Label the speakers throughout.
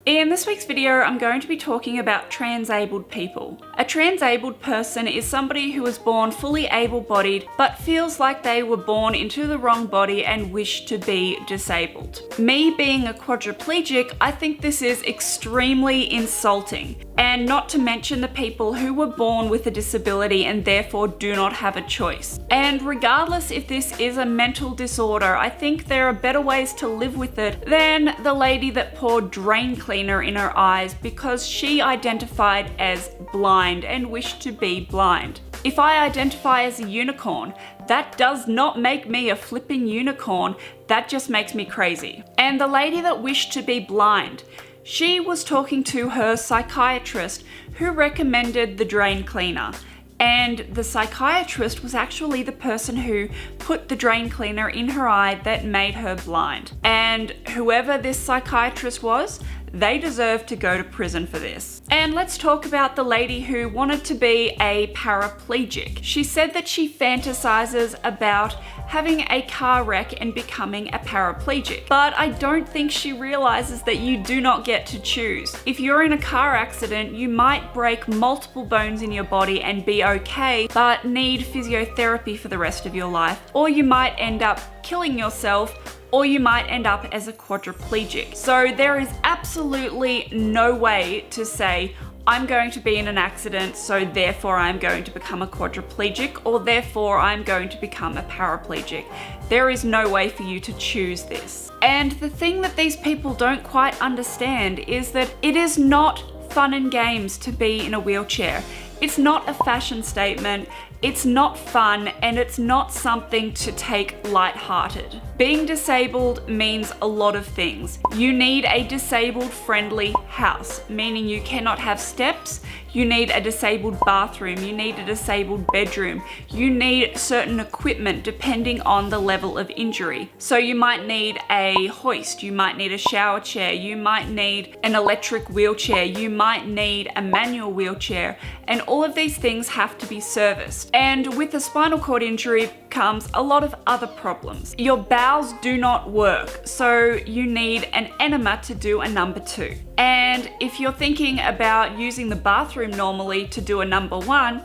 Speaker 1: In this week's video, I'm going to be talking about transabled people. A transabled person is somebody who was born fully able-bodied but feels like they were born into the wrong body and wish to be disabled. Me being a quadriplegic, I think this is extremely insulting. And not to mention the people who were born with a disability and therefore do not have a choice. And regardless if this is a mental disorder, I think there are better ways to live with it than the lady that poured drain cleaner in her eyes because she identified as blind and wished to be blind. If I identify as a unicorn, that does not make me a flipping unicorn, that just makes me crazy. And the lady that wished to be blind, she was talking to her psychiatrist who recommended the drain cleaner. And the psychiatrist was actually the person who put the drain cleaner in her eye that made her blind. And whoever this psychiatrist was, they deserve to go to prison for this. And let's talk about the lady who wanted to be a paraplegic. She said that she fantasizes about having a car wreck and becoming a paraplegic. But I don't think she realizes that you do not get to choose. If you're in a car accident, you might break multiple bones in your body and be okay, but need physiotherapy for the rest of your life. Or you might end up killing yourself, or you might end up as a quadriplegic. So there is absolutely no way to say, I'm going to be in an accident, so therefore I'm going to become a quadriplegic, or therefore I'm going to become a paraplegic. There is no way for you to choose this. And the thing that these people don't quite understand is that it is not fun and games to be in a wheelchair. It's not a fashion statement, it's not fun, and it's not something to take lighthearted. Being disabled means a lot of things. You need a disabled-friendly house, meaning you cannot have steps. You need a disabled bathroom, you need a disabled bedroom, you need certain equipment depending on the level of injury. So you might need a hoist, you might need a shower chair, you might need an electric wheelchair, you might need a manual wheelchair, and all of these things have to be serviced. And with a spinal cord injury comes a lot of other problems. Your bowels do not work, so you need an enema to do a number 2. And if you're thinking about using the bathroom normally to do a number 1,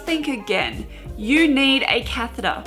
Speaker 1: think again. You need a catheter.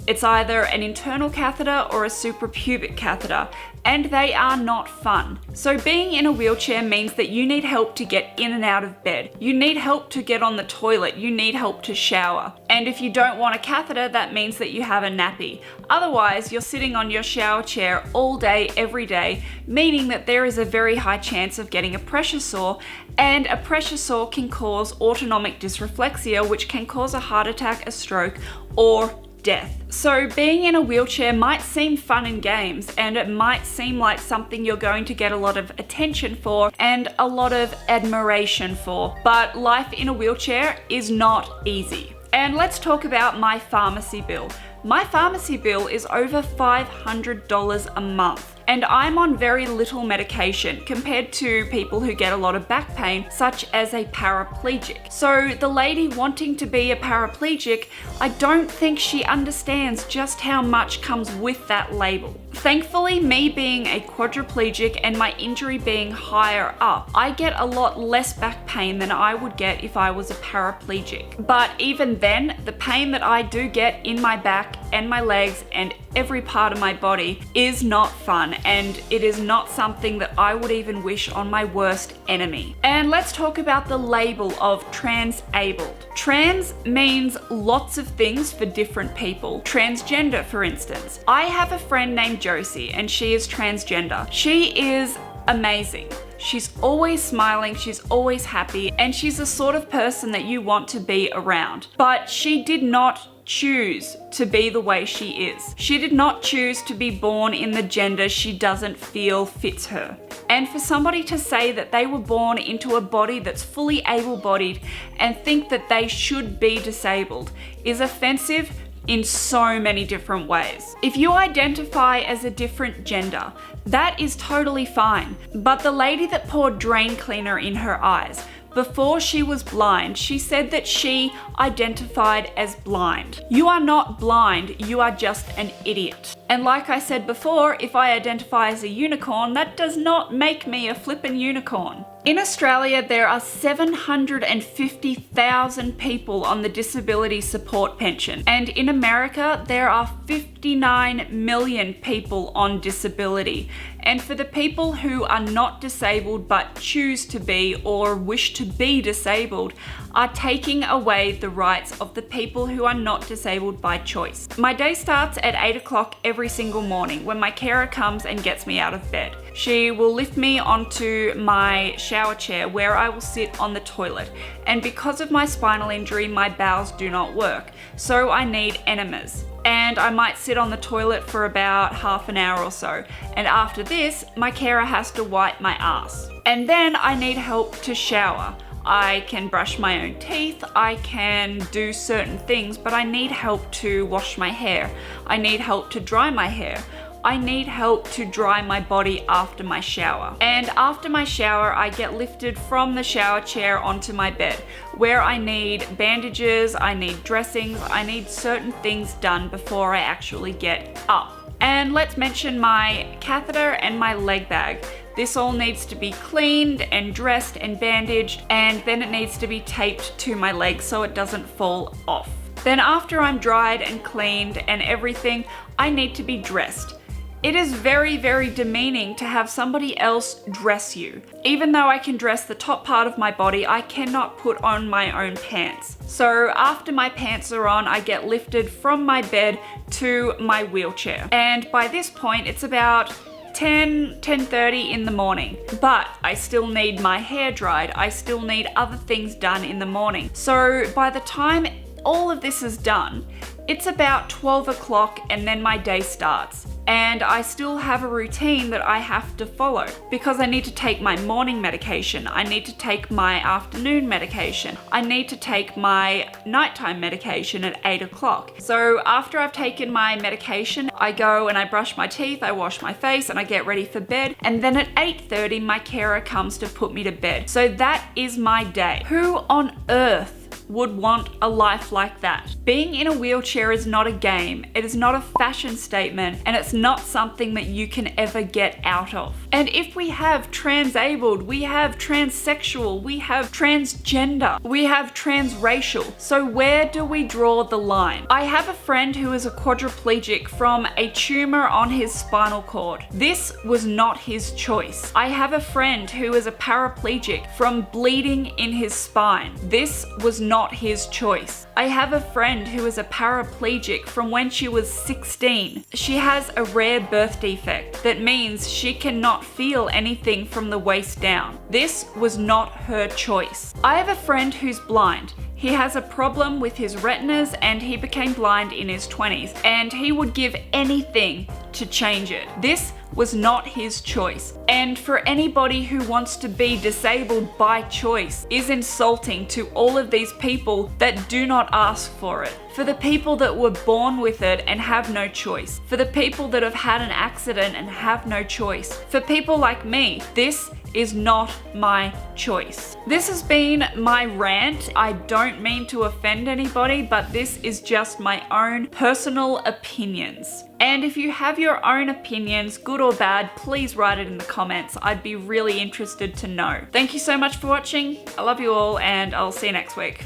Speaker 1: It's either an internal catheter or a suprapubic catheter, and they are not fun. So being in a wheelchair means that you need help to get in and out of bed. You need help to get on the toilet. You need help to shower. And if you don't want a catheter, that means that you have a nappy. Otherwise, you're sitting on your shower chair all day, every day, meaning that there is a very high chance of getting a pressure sore, and a pressure sore can cause autonomic dysreflexia, which can cause a heart attack, a stroke, or death. So being in a wheelchair might seem fun and games, and it might seem like something you're going to get a lot of attention for and a lot of admiration for, but life in a wheelchair is not easy. And let's talk about my pharmacy bill. My pharmacy bill is over $500 a month. And I'm on very little medication compared to people who get a lot of back pain, such as a paraplegic. So the lady wanting to be a paraplegic, I don't think she understands just how much comes with that label. Thankfully, me being a quadriplegic and my injury being higher up, I get a lot less back pain than I would get if I was a paraplegic. But even then, the pain that I do get in my back and my legs and every part of my body is not fun, and it is not something that I would even wish on my worst enemy. And let's talk about the label of transabled. Trans means lots of things for different people. Transgender, for instance. I have a friend named Josie, and she is transgender. She is amazing. She's always smiling, she's always happy, and she's the sort of person that you want to be around. But she did not choose to be the way she is. She did not choose to be born in the gender she doesn't feel fits her. And for somebody to say that they were born into a body that's fully able-bodied and think that they should be disabled is offensive in so many different ways. If you identify as a different gender, that is totally fine. But the lady that poured drain cleaner in her eyes, before she was blind, she said that she identified as blind. You are not blind, you are just an idiot. And like I said before, if I identify as a unicorn, that does not make me a flippin' unicorn. In Australia, there are 750,000 people on the disability support pension, and in America, there are 59 million people on disability. And for the people who are not disabled but choose to be or wish to be disabled, are taking away the rights of the people who are not disabled by choice. My day starts at 8 o'clock every single morning when my carer comes and gets me out of bed. She will lift me onto my shower chair where I will sit on the toilet. And because of my spinal injury, my bowels do not work, so I need enemas. And I might sit on the toilet for about half an hour or so. And after this, my carer has to wipe my ass. And then I need help to shower. I can brush my own teeth, I can do certain things, but I need help to wash my hair. I need help to dry my hair. I need help to dry my body after my shower. And after my shower, I get lifted from the shower chair onto my bed, where I need bandages, I need dressings, I need certain things done before I actually get up. And let's mention my catheter and my leg bag. This all needs to be cleaned and dressed and bandaged, and then it needs to be taped to my leg so it doesn't fall off. Then after I'm dried and cleaned and everything, I need to be dressed. It is very, very demeaning to have somebody else dress you. Even though I can dress the top part of my body, I cannot put on my own pants. So after my pants are on, I get lifted from my bed to my wheelchair. And by this point, it's about 10:30 in the morning, but I still need my hair dried. I still need other things done in the morning. So by the time all of this is done, it's about 12 o'clock and then my day starts. And I still have a routine that I have to follow because I need to take my morning medication, I need to take my afternoon medication, I need to take my nighttime medication at 8 o'clock. So after I've taken my medication, I go and I brush my teeth, I wash my face, and I get ready for bed. And then at 8:30, my carer comes to put me to bed. So that is my day. Who on earth would want a life like that? Being in a wheelchair is not a game, it is not a fashion statement, and it's not something that you can ever get out of. And if we have transabled, we have transsexual, we have transgender, we have transracial, so where do we draw the line? I have a friend who is a quadriplegic from a tumor on his spinal cord. This was not his choice. I have a friend who is a paraplegic from bleeding in his spine. This was not his choice. I have a friend who is a paraplegic from when she was 16. She has a rare birth defect that means she cannot feel anything from the waist down. This was not her choice. I have a friend who's blind. He has a problem with his retinas and he became blind in his 20s, and he would give anything to change it. This was not his choice. And for anybody who wants to be disabled by choice is insulting to all of these people that do not ask for it. For the people that were born with it and have no choice. For the people that have had an accident and have no choice. For people like me, this is not my choice. This has been my rant. I don't mean to offend anybody, but this is just my own personal opinions. And if you have your own opinions, good or bad, please write it in the comments. I'd be really interested to know. Thank you so much for watching. I love you all, and I'll see you next week.